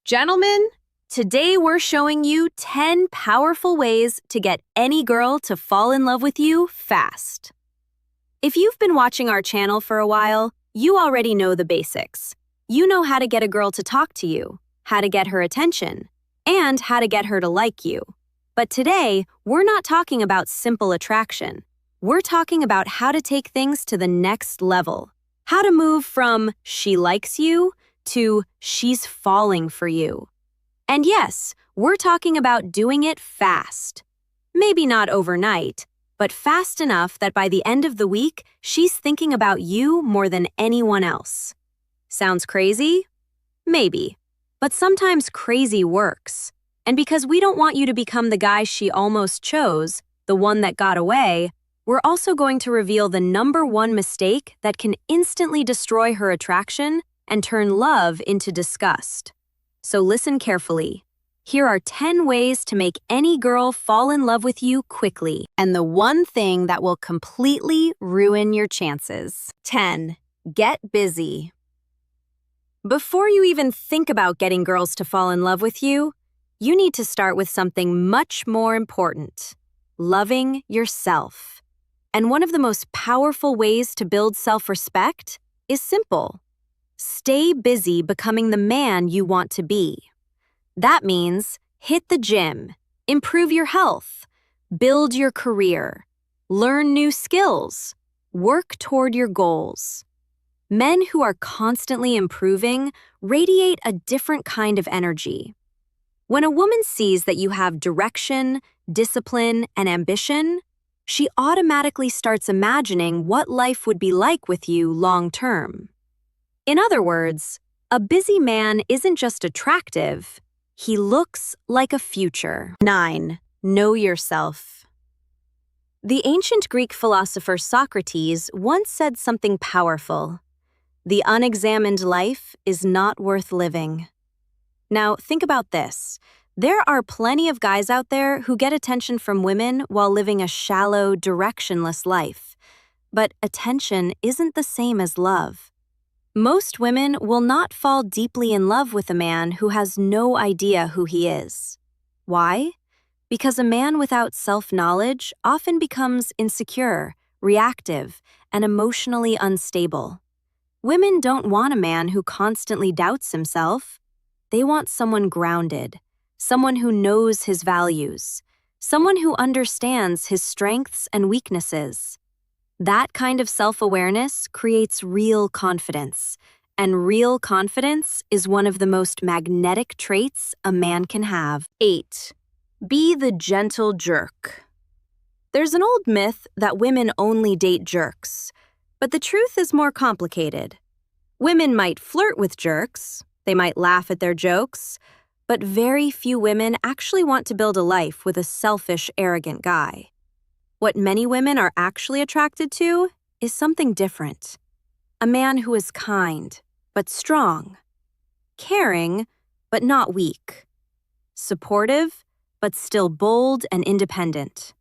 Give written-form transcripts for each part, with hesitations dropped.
Gentlemen, today we're showing you 10 powerful ways to get any girl to fall in love with you fast. If you've been watching our channel for a while, you already know the basics. You know how to get a girl to talk to you, how to get her attention, and how to get her to like you. But today, we're not talking about simple attraction. We're talking about how to take things to the next level. How to move from she likes you to she's falling for you. And yes, we're talking about doing it fast. Maybe not overnight, but fast enough that by the end of the week, she's thinking about you more than anyone else. Sounds crazy? Maybe. But sometimes crazy works. And because we don't want you to become the guy she almost chose, the one that got away, we're also going to reveal the #1 mistake that can instantly destroy her attraction and turn love into disgust. So listen carefully. Here are 10 ways to make any girl fall in love with you quickly, and the one thing that will completely ruin your chances. 10. Get busy. Before you even think about getting girls to fall in love with you, you need to start with something much more important: loving yourself. And one of the most powerful ways to build self-respect is simple. Stay busy becoming the man you want to be. That means hit the gym, improve your health, build your career, learn new skills, work toward your goals. Men who are constantly improving radiate a different kind of energy. When a woman sees that you have direction, discipline, and ambition, she automatically starts imagining what life would be like with you long-term. In other words, a busy man isn't just attractive, he looks like a future. 9. Know yourself. The ancient Greek philosopher Socrates once said something powerful: "The unexamined life is not worth living." Now, think about this. There are plenty of guys out there who get attention from women while living a shallow, directionless life. But attention isn't the same as love. Most women will not fall deeply in love with a man who has no idea who he is. Why? Because a man without self-knowledge often becomes insecure, reactive, and emotionally unstable. Women don't want a man who constantly doubts himself. They want someone grounded, someone who knows his values, someone who understands his strengths and weaknesses. That kind of self-awareness creates real confidence, and real confidence is one of the most magnetic traits a man can have. 8. Be the gentle jerk. There's an old myth that women only date jerks, but the truth is more complicated. Women might flirt with jerks, they might laugh at their jokes, but very few women actually want to build a life with a selfish, arrogant guy. What many women are actually attracted to is something different. A man who is kind, but strong. Caring, but not weak. Supportive, but still bold and independent.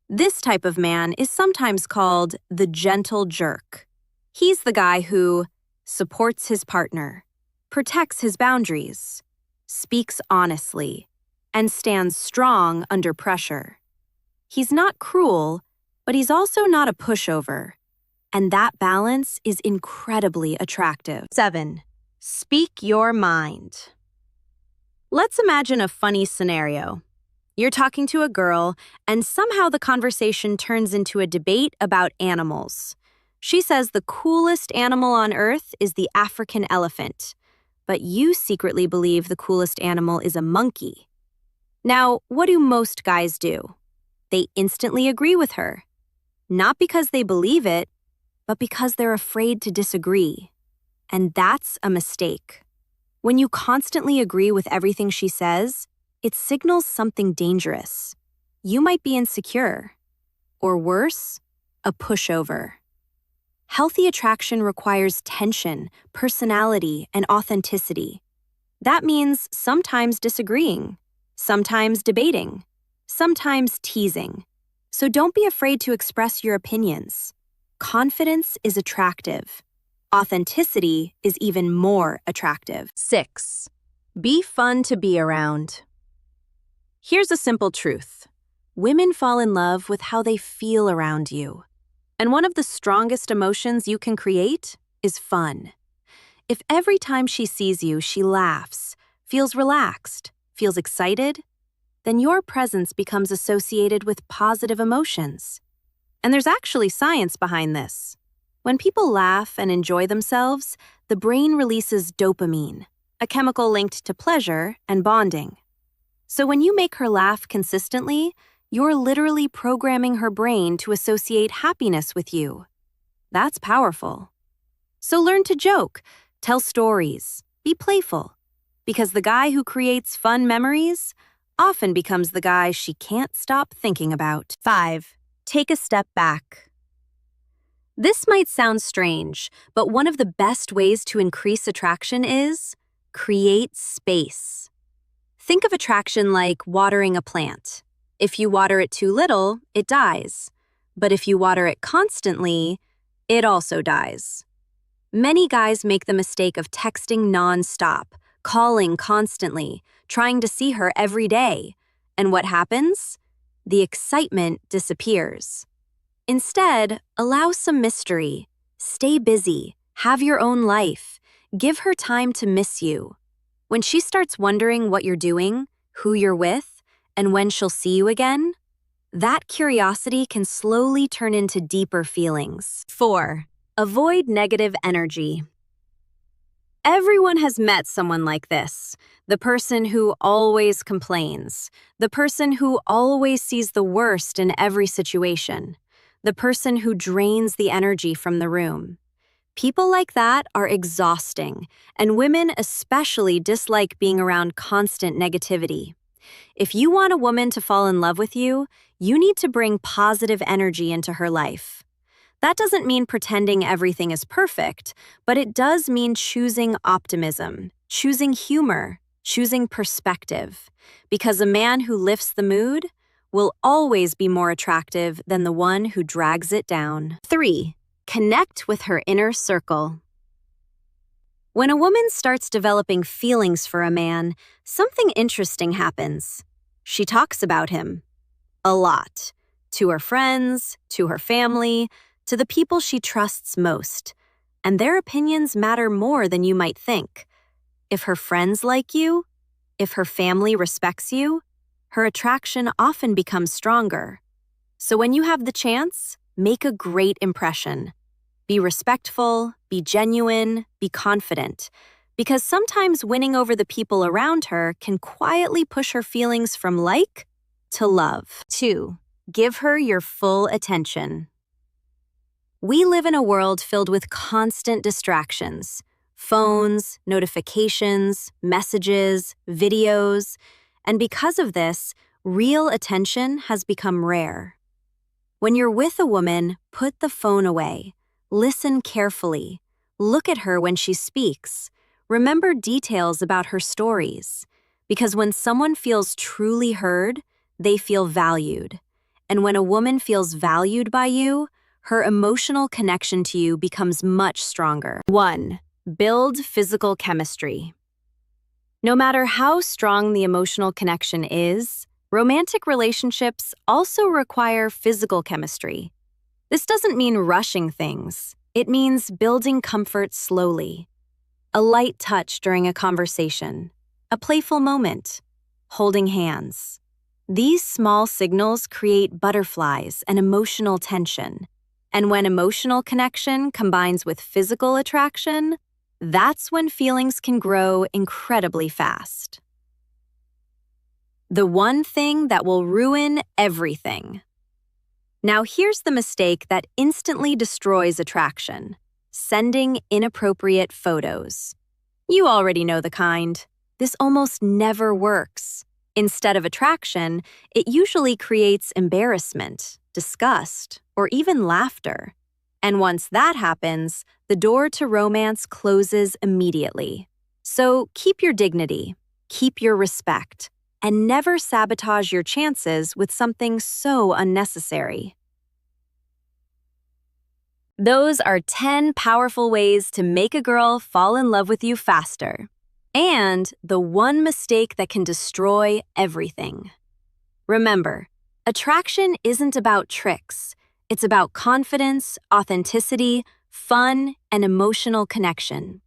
This type of man is sometimes called the gentle jerk. He's the guy who supports his partner, protects his boundaries, speaks honestly, and stands strong under pressure. He's not cruel, but he's also not a pushover, and that balance is incredibly attractive. 7. Speak your mind. Let's imagine a funny scenario. You're talking to a girl, and somehow the conversation turns into a debate about animals. She says the coolest animal on Earth is the African elephant, but you secretly believe the coolest animal is a monkey. Now, what do most guys do? They instantly agree with her. Not because they believe it, but because they're afraid to disagree. And that's a mistake. When you constantly agree with everything she says, it signals something dangerous. You might be insecure. Or worse, a pushover. Healthy attraction requires tension, personality, and authenticity. That means sometimes disagreeing, sometimes debating, sometimes teasing. So don't be afraid to express your opinions. Confidence is attractive. Authenticity is even more attractive. 6. Be fun to be around. Here's a simple truth. Women fall in love with how they feel around you. And one of the strongest emotions you can create is fun. If every time she sees you, she laughs, feels relaxed, feels excited, then your presence becomes associated with positive emotions. And there's actually science behind this. When people laugh and enjoy themselves, the brain releases dopamine, a chemical linked to pleasure and bonding. So when you make her laugh consistently, you're literally programming her brain to associate happiness with you. That's powerful. So learn to joke, tell stories, be playful, because the guy who creates fun memories often becomes the guy she can't stop thinking about. 5. Take a step back. This might sound strange, but one of the best ways to increase attraction is create space. Think of attraction like watering a plant. If you water it too little, it dies. But if you water it constantly, it also dies. Many guys make the mistake of texting non-stop, calling constantly, trying to see her every day. And what happens? The excitement disappears. Instead, allow some mystery. Stay busy. Have your own life. Give her time to miss you. When she starts wondering what you're doing, who you're with, and when she'll see you again, that curiosity can slowly turn into deeper feelings. 4. Avoid negative energy. Everyone has met someone like this, the person who always complains, the person who always sees the worst in every situation, the person who drains the energy from the room. People like that are exhausting, and women especially dislike being around constant negativity. If you want a woman to fall in love with you, you need to bring positive energy into her life. That doesn't mean pretending everything is perfect, but it does mean choosing optimism, choosing humor, choosing perspective. Because a man who lifts the mood will always be more attractive than the one who drags it down. 3. Connect with her inner circle. When a woman starts developing feelings for a man, something interesting happens. She talks about him. A lot. To her friends, to her family, to the people she trusts most. And their opinions matter more than you might think. If her friends like you, if her family respects you, her attraction often becomes stronger. So when you have the chance, make a great impression. Be respectful, be genuine, be confident, because sometimes winning over the people around her can quietly push her feelings from like to love. 2. Give her your full attention. We live in a world filled with constant distractions. Phones, notifications, messages, videos, and because of this, real attention has become rare. When you're with a woman, put the phone away. Listen carefully. Look at her when she speaks. Remember details about her stories. Because when someone feels truly heard, they feel valued. And when a woman feels valued by you, her emotional connection to you becomes much stronger. 1. Build physical chemistry. No matter how strong the emotional connection is, romantic relationships also require physical chemistry. This doesn't mean rushing things. It means building comfort slowly. A light touch during a conversation, a playful moment, holding hands. These small signals create butterflies and emotional tension. And when emotional connection combines with physical attraction, that's when feelings can grow incredibly fast. The one thing that will ruin everything. Now here's the mistake that instantly destroys attraction: sending inappropriate photos. You already know the kind. This almost never works. Instead of attraction, it usually creates embarrassment, disgust, or even laughter. And once that happens, the door to romance closes immediately. So keep your dignity, keep your respect, and never sabotage your chances with something so unnecessary. Those are 10 powerful ways to make a girl fall in love with you faster. and the one mistake that can destroy everything. Remember, attraction isn't about tricks. It's about confidence, authenticity, fun, and emotional connection.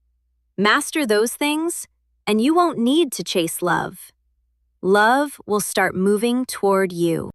Master those things, and you won't need to chase love. Love will start moving toward you.